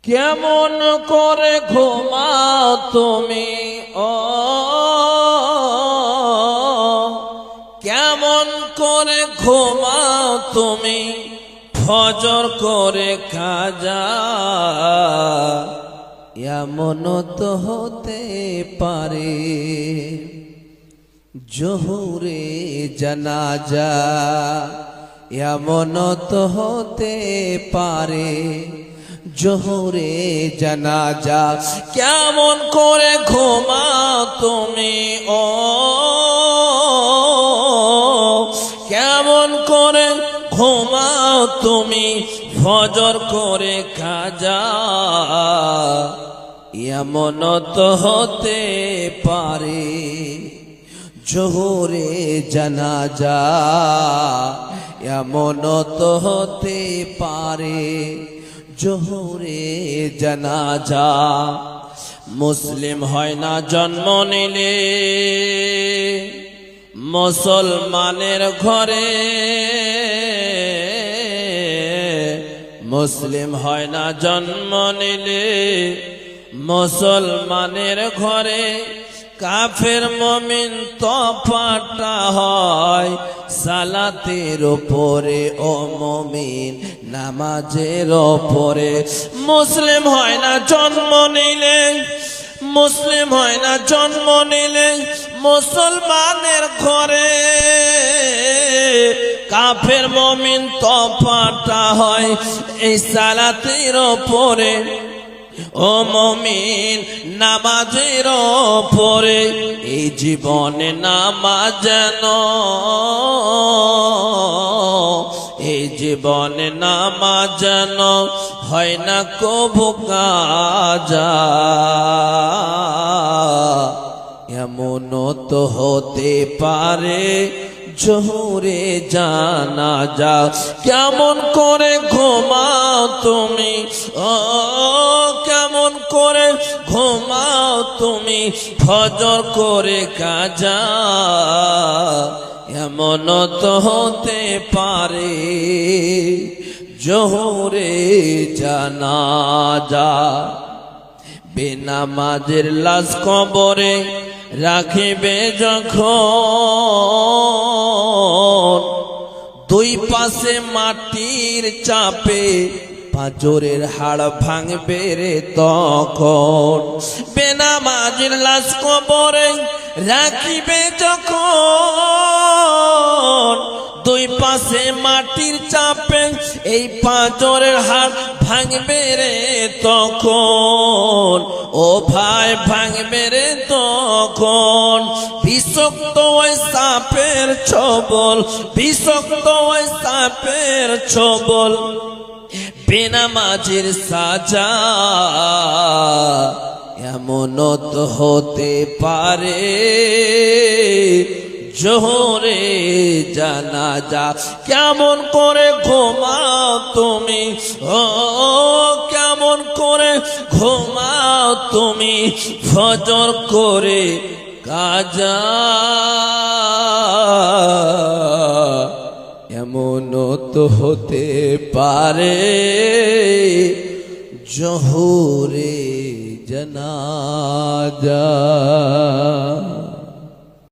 কেমন করে ঘুমাও তুমি ও কেমন করে ঘুমাও তুমি ফজর করে কাজা এমন তো হতে পারে জোহরে জানাজা এমন তো হতে পারে জোহরে জানাজা কেমন করে ঘুমাও তুমি ও কেমন করে ঘুমাও তুমি ফজর করে কাজা এমন তো হতে পারে জোহরে জানাজা এমন তো হতে পারে জোহরে জানাজা মুসলিম হয় না জন্ম নিলে মুসলমানের ঘরে মুসলিম হয় না জন্ম নিলে মুসলমানের ঘরে কাফের মুমিন তফাটা হয় সালাতের উপরে ও মুমিন নামাজের উপরে মুসলিম হয় না জন্ম নিলে মুসলিম হয় না জন্ম নিলে মুসলমানের ঘরে কাফের মুমিন তফাটা হয় এই সালাতের উপরে ও মুমিন নামাজের উপরে এই জীবনে নামাজ যেন এই জীবনে নামাজ যেন হয় না কবু কাজা এমন তো হতে পারে জোহরে জানাজা কেমন করে ঘুমাও তুমি ও কেমন করে ঘুমাও তুমি ফজর করে কাজা এমন তো হতে পারে জোহরে জানাজা বেনামাজের লাশ কবরে রাখিবে যখন দুই পাশে মাটির চাপে পাঁজরের হাড় ভাঙবে রে তখন বেনামাজের লাশ কবরে রাখিবে যখন দুই পাশে মাটির চাপে এই পাঁজরের হাড় ভাঙবে রে তখন ও ভাই ভাঙবে রে তখন বিষাক্ত ওই সাপের ছবল বিষাক্ত ওই সাপের ছবল বেনামাজের সাজা এমন তো হতে পারে জোহরে জানাজা কেমন করে ঘুমাও তুমি ও কেমন করে ঘুমাও তুমি ফজর করে কাজা এমন তো হতে পারে জোহরে জানাজা।